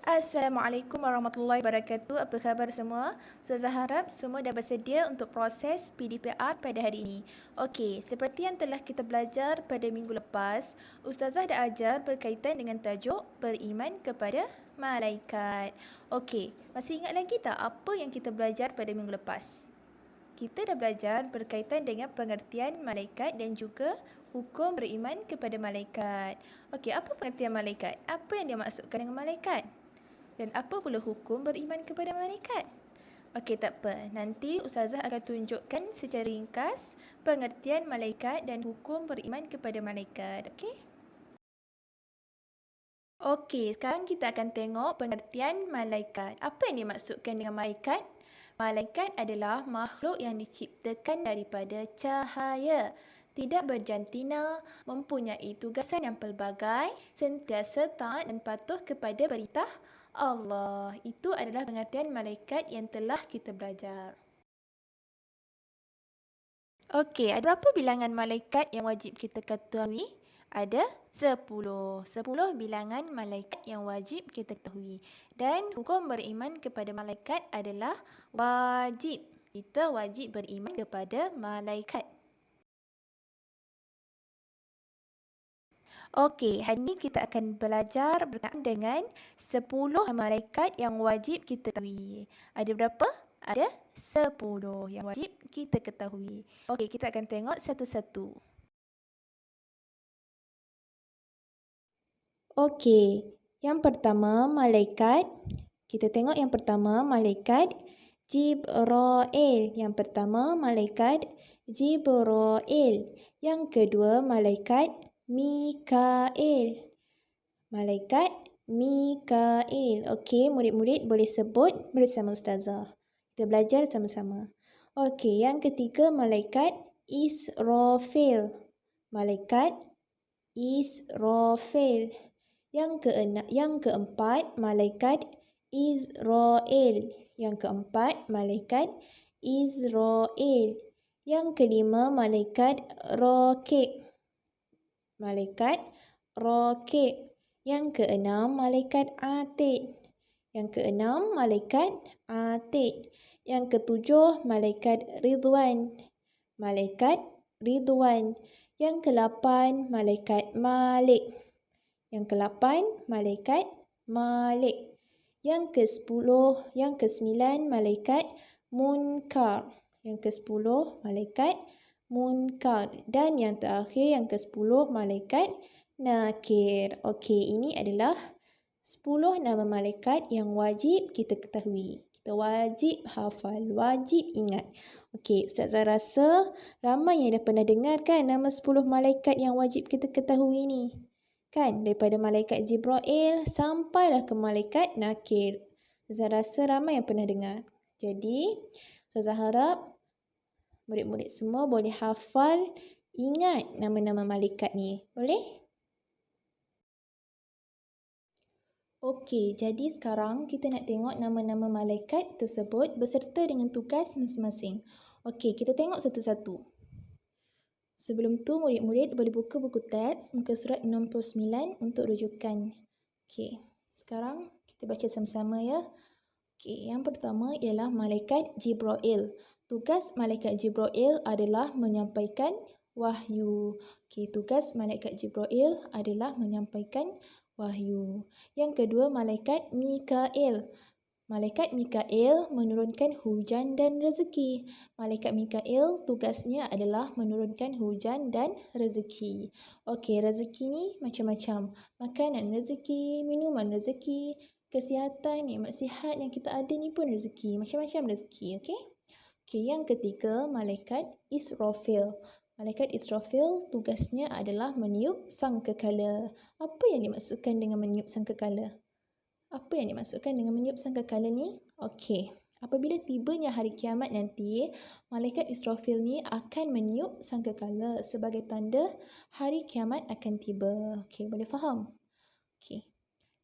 Assalamualaikum warahmatullahi wabarakatuh. Apa khabar semua? Ustazah harap semua dah bersedia untuk proses PDPR pada hari ini. Okey, seperti yang telah kita belajar pada minggu lepas, Ustazah dah ajar berkaitan dengan tajuk beriman kepada malaikat. Okey, masih ingat lagi tak apa yang kita belajar pada minggu lepas? Kita dah belajar berkaitan dengan pengertian malaikat dan juga hukum beriman kepada malaikat. Okey, apa pengertian malaikat? Apa yang dia maksudkan dengan malaikat? Dan apa pula hukum beriman kepada malaikat? Okey, tak apa. Nanti Ustazah akan tunjukkan secara ringkas pengertian malaikat dan hukum beriman kepada malaikat. Okey? Okey, sekarang kita akan tengok pengertian malaikat. Apa yang dimaksudkan dengan malaikat? Malaikat adalah makhluk yang diciptakan daripada cahaya, tidak berjantina, mempunyai tugasan yang pelbagai, sentiasa taat dan patuh kepada perintah Allah. Itu adalah pengertian malaikat yang telah kita belajar. Okey, ada berapa bilangan malaikat yang wajib kita ketahui? Ada 10. 10 bilangan malaikat yang wajib kita ketahui. Dan hukum beriman kepada malaikat adalah wajib. Kita wajib beriman kepada malaikat. Okey, hari ini kita akan belajar berkaitan dengan 10 malaikat yang wajib kita ketahui. Ada berapa? Ada 10 yang wajib kita ketahui. Okey, kita akan tengok satu-satu. Okey, yang pertama malaikat. Kita tengok yang pertama malaikat Jibril. Yang pertama malaikat Jibril. Yang kedua malaikat Mikail. Malaikat Mikail. Okey, murid-murid boleh sebut bersama Ustazah. Kita belajar sama-sama. Okey, yang ketiga malaikat Israfil. Malaikat Israfil. Yang keempat malaikat Israel. Yang keempat malaikat Israel. Yang kelima malaikat Raqib. Malaikat Raqib. Yang keenam malaikat Atid. Yang keenam malaikat Atid. Yang ketujuh malaikat Ridwan. Malaikat Ridwan. Yang ke-8 malaikat Malik. Yang ke-8 malaikat Malik. Yang ke-10, yang ke-9 malaikat Munkar. Yang ke-10 malaikat Munkar. Dan yang terakhir yang ke-10 malaikat Nakir. Okey, ini adalah 10 nama malaikat yang wajib kita ketahui. Kita wajib hafal, wajib ingat. Okey, Ustazah rasa ramai yang dah pernah dengar kan nama 10 malaikat yang wajib kita ketahui ni. Kan, daripada malaikat Jibril sampailah ke malaikat Nakir. Ustazah rasa ramai yang pernah dengar. Jadi, Ustazah harap murid-murid semua boleh hafal, ingat nama-nama malaikat ni. Boleh? Okey, jadi sekarang kita nak tengok nama-nama malaikat tersebut beserta dengan tugas masing-masing. Okey, kita tengok satu-satu. Sebelum tu, murid-murid boleh buka buku teks muka surat 69 untuk rujukan. Okey, sekarang kita baca sama-sama ya. Okey, yang pertama ialah malaikat Jibril. Tugas malaikat Jibril adalah menyampaikan wahyu. Okey, tugas malaikat Jibril adalah menyampaikan wahyu. Yang kedua, malaikat Mikail. Malaikat Mikail menurunkan hujan dan rezeki. Malaikat Mikail tugasnya adalah menurunkan hujan dan rezeki. Okey, rezeki ni macam-macam. Makanan rezeki, minuman rezeki, kesihatan, nikmat sihat yang kita ada ni pun rezeki. Macam-macam rezeki, okey? Okey, yang ketiga, malaikat Israfil. Malaikat Israfil tugasnya adalah meniup sangkakala. Apa yang dimaksudkan dengan meniup sangkakala? Apa yang dimaksudkan dengan meniup sangkakala ni? Okey, apabila tibanya hari kiamat nanti, malaikat Israfil ni akan meniup sangkakala sebagai tanda hari kiamat akan tiba. Okey, boleh faham? Okey.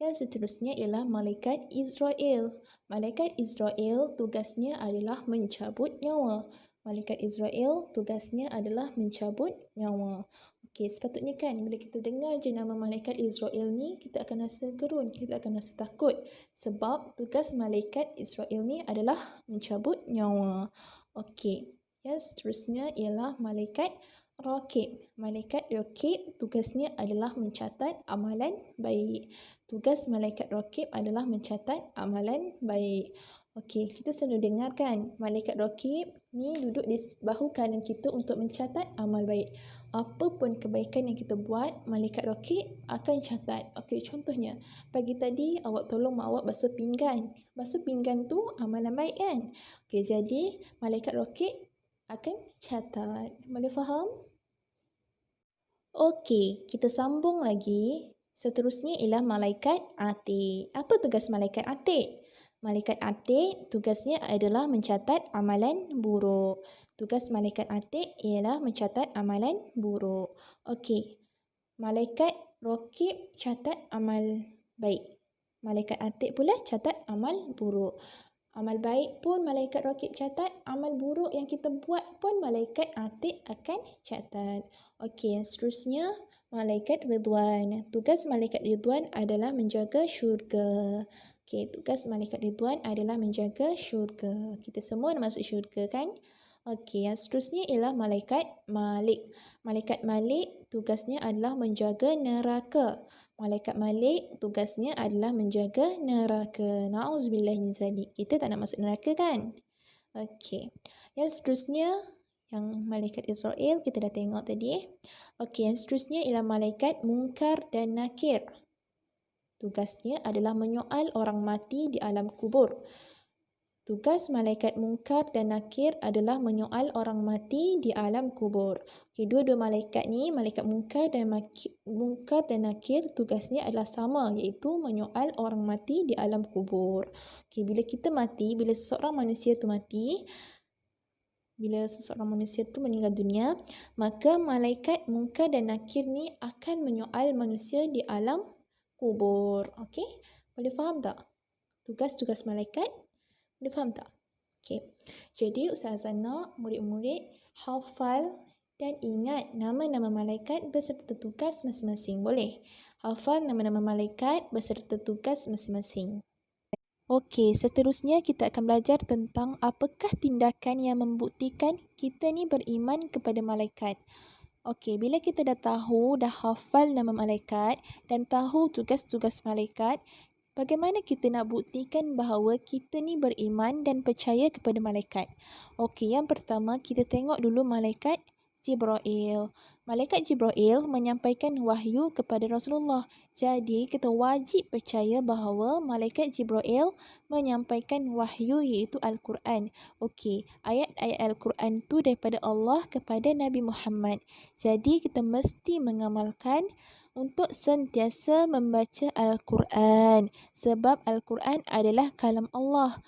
Yang seterusnya ialah malaikat Israel. Malaikat Israel tugasnya adalah mencabut nyawa. Malaikat Israel tugasnya adalah mencabut nyawa. Okey, sepatutnya kan bila kita dengar je nama malaikat Israel ni, kita akan rasa gerun, kita akan rasa takut. Sebab tugas malaikat Israel ni adalah mencabut nyawa. Okey, yang seterusnya ialah malaikat Raqib. Malaikat Raqib tugasnya adalah mencatat amalan baik. Tugas malaikat Raqib adalah mencatat amalan baik. Okey, kita selalu dengar kan, malaikat Raqib ni duduk di bahu kanan kita untuk mencatat amal baik. Apa pun kebaikan yang kita buat, malaikat Raqib akan catat. Okey, contohnya, pagi tadi awak tolong mak awak basuh pinggan. Basuh pinggan tu amalan baik kan? Okey, jadi malaikat Raqib akan catat. Boleh faham? Okey, kita sambung lagi. Seterusnya ialah malaikat Atiq. Apa tugas malaikat Atiq? Malaikat Atiq tugasnya adalah mencatat amalan buruk. Tugas malaikat Atiq ialah mencatat amalan buruk. Okey. Malaikat Raqib catat amal baik. Malaikat Atiq pula catat amal buruk. Amal baik pun malaikat Raqib catat, amal buruk yang kita buat pun malaikat Atiq akan catat. Okey, yang seterusnya malaikat Ridwan. Tugas malaikat Ridwan adalah menjaga syurga. Okey, tugas malaikat Ridwan adalah menjaga syurga. Kita semua nak masuk syurga kan? Okey, yang seterusnya ialah malaikat Malik. Malaikat Malik tugasnya adalah menjaga neraka. Malaikat Malik tugasnya adalah menjaga neraka. Na'udzubillah min zalik. Kita tak nak masuk neraka kan? Okey. Yang seterusnya yang malaikat Israel kita dah tengok tadi. Okey, yang seterusnya ialah malaikat Munkar dan Nakir. Tugasnya adalah menyoal orang mati di alam kubur. Tugas malaikat Munkar dan Nakir adalah menyoal orang mati di alam kubur. Okay, dua-dua malaikat ni, malaikat Munkar dan Nakir, tugasnya adalah sama, iaitu menyoal orang mati di alam kubur. Okay, bila kita mati, bila seseorang manusia tu mati, bila seseorang manusia tu meninggal dunia, maka malaikat Munkar dan Nakir ni akan menyoal manusia di alam kubur. Okey? Boleh faham tak? Tugas-tugas malaikat. Boleh faham tak? Okey. Jadi Ustazah nak murid-murid hafal dan ingat nama-nama malaikat beserta tugas masing-masing. Boleh? Hafal nama-nama malaikat beserta tugas masing-masing. Okey, seterusnya kita akan belajar tentang apakah tindakan yang membuktikan kita ni beriman kepada malaikat. Okey, bila kita dah tahu, dah hafal nama malaikat dan tahu tugas-tugas malaikat, bagaimana kita nak buktikan bahawa kita ni beriman dan percaya kepada malaikat? Okey, yang pertama kita tengok dulu malaikat Jibril. Malaikat Jibril menyampaikan wahyu kepada Rasulullah. Jadi, kita wajib percaya bahawa malaikat Jibril menyampaikan wahyu iaitu Al-Quran. Okey, ayat-ayat Al-Quran tu daripada Allah kepada Nabi Muhammad. Jadi, kita mesti mengamalkan untuk sentiasa membaca Al-Quran. Sebab Al-Quran adalah kalam Allah.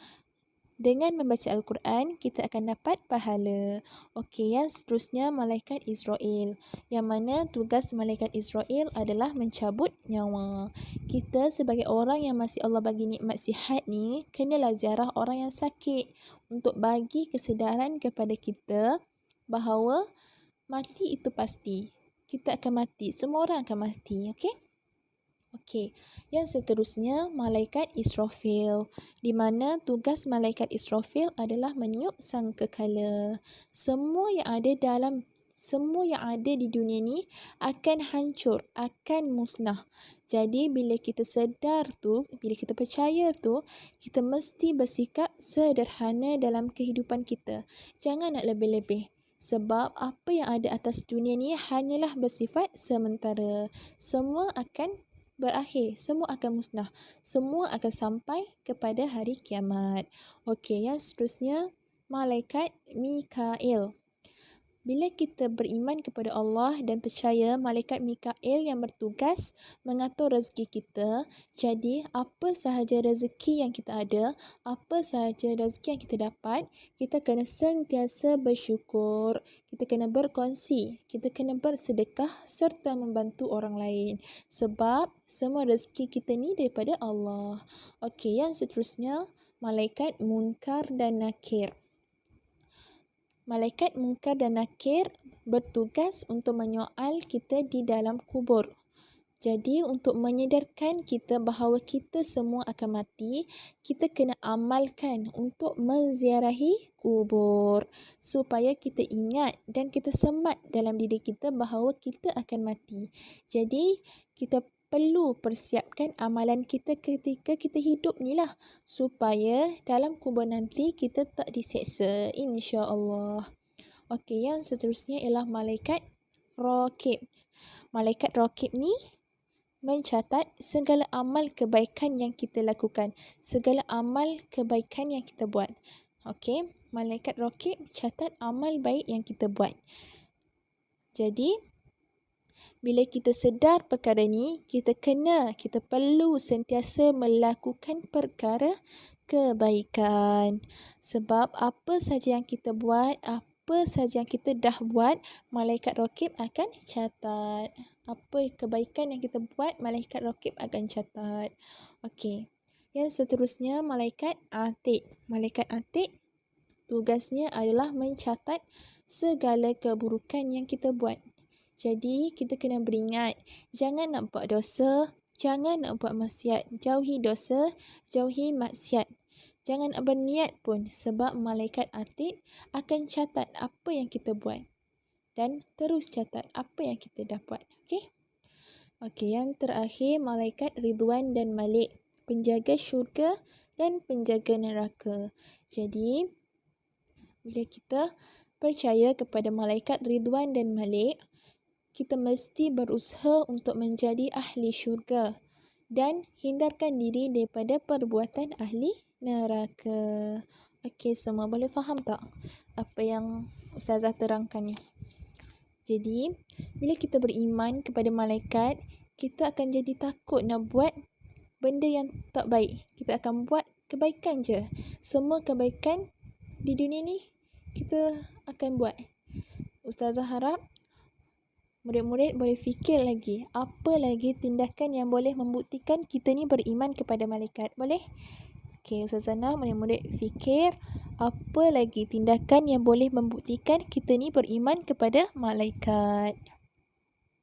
Dengan membaca Al-Quran, kita akan dapat pahala. Okey, yang seterusnya malaikat Israel. Yang mana tugas malaikat Israel adalah mencabut nyawa. Kita sebagai orang yang masih Allah bagi nikmat sihat ni, kenalah ziarah orang yang sakit untuk bagi kesedaran kepada kita bahawa mati itu pasti. Kita akan mati. Semua orang akan mati. Okey? Okey, yang seterusnya malaikat Israfil, di mana tugas malaikat Israfil adalah meniup sangkakala. Semua yang ada di dunia ni akan hancur, akan musnah. Jadi bila kita sedar tu, bila kita percaya tu, kita mesti bersikap sederhana dalam kehidupan kita. Jangan nak lebih-lebih. Sebab apa yang ada atas dunia ni hanyalah bersifat sementara. Semua akan berakhir, semua akan musnah, semua akan sampai kepada hari kiamat. Okey, yang seterusnya malaikat Mikail. Bila kita beriman kepada Allah dan percaya malaikat Mikail yang bertugas mengatur rezeki kita, jadi apa sahaja rezeki yang kita ada, apa sahaja rezeki yang kita dapat, kita kena sentiasa bersyukur, kita kena berkongsi, kita kena bersedekah serta membantu orang lain. Sebab semua rezeki kita ni daripada Allah. Okey, yang seterusnya malaikat Munkar dan Nakir. Malaikat Munkar dan Nakir bertugas untuk menyoal kita di dalam kubur. Jadi untuk menyedarkan kita bahawa kita semua akan mati, kita kena amalkan untuk menziarahi kubur supaya kita ingat dan kita semat dalam diri kita bahawa kita akan mati. Jadi kita perlu persiapkan amalan kita ketika kita hidup ni lah supaya dalam kubur nanti kita tak diseksa, insya-Allah. Okey, yang seterusnya ialah malaikat Raqib. Malaikat Raqib ni mencatat segala amal kebaikan yang kita lakukan, segala amal kebaikan yang kita buat. Okey, malaikat Raqib catat amal baik yang kita buat. Jadi, bila kita sedar perkara ni, kita perlu sentiasa melakukan perkara kebaikan. Sebab apa saja yang kita buat, apa saja yang kita dah buat, malaikat Raqib akan catat. Apa kebaikan yang kita buat, malaikat Raqib akan catat. Okey. Yang seterusnya, malaikat Atid. Malaikat Atid tugasnya adalah mencatat segala keburukan yang kita buat. Jadi, kita kena beringat, jangan nak buat dosa, jangan nak buat maksiat. Jauhi dosa, jauhi maksiat. Jangan nak berniat pun sebab malaikat Atid akan catat apa yang kita buat. Dan terus catat apa yang kita dah buat. Okey? Okey, yang terakhir malaikat Ridwan dan Malik, penjaga syurga dan penjaga neraka. Jadi, bila kita percaya kepada malaikat Ridwan dan Malik, kita mesti berusaha untuk menjadi ahli syurga dan hindarkan diri daripada perbuatan ahli neraka. Okey, semua boleh faham tak apa yang Ustazah terangkan ni? Jadi, bila kita beriman kepada malaikat, kita akan jadi takut nak buat benda yang tak baik. Kita akan buat kebaikan je. Semua kebaikan di dunia ni kita akan buat. Ustazah harap murid-murid boleh fikir lagi, apa lagi tindakan yang boleh membuktikan kita ni beriman kepada malaikat. Boleh? Okey, Ustazah nak murid-murid fikir apa lagi tindakan yang boleh membuktikan kita ni beriman kepada malaikat.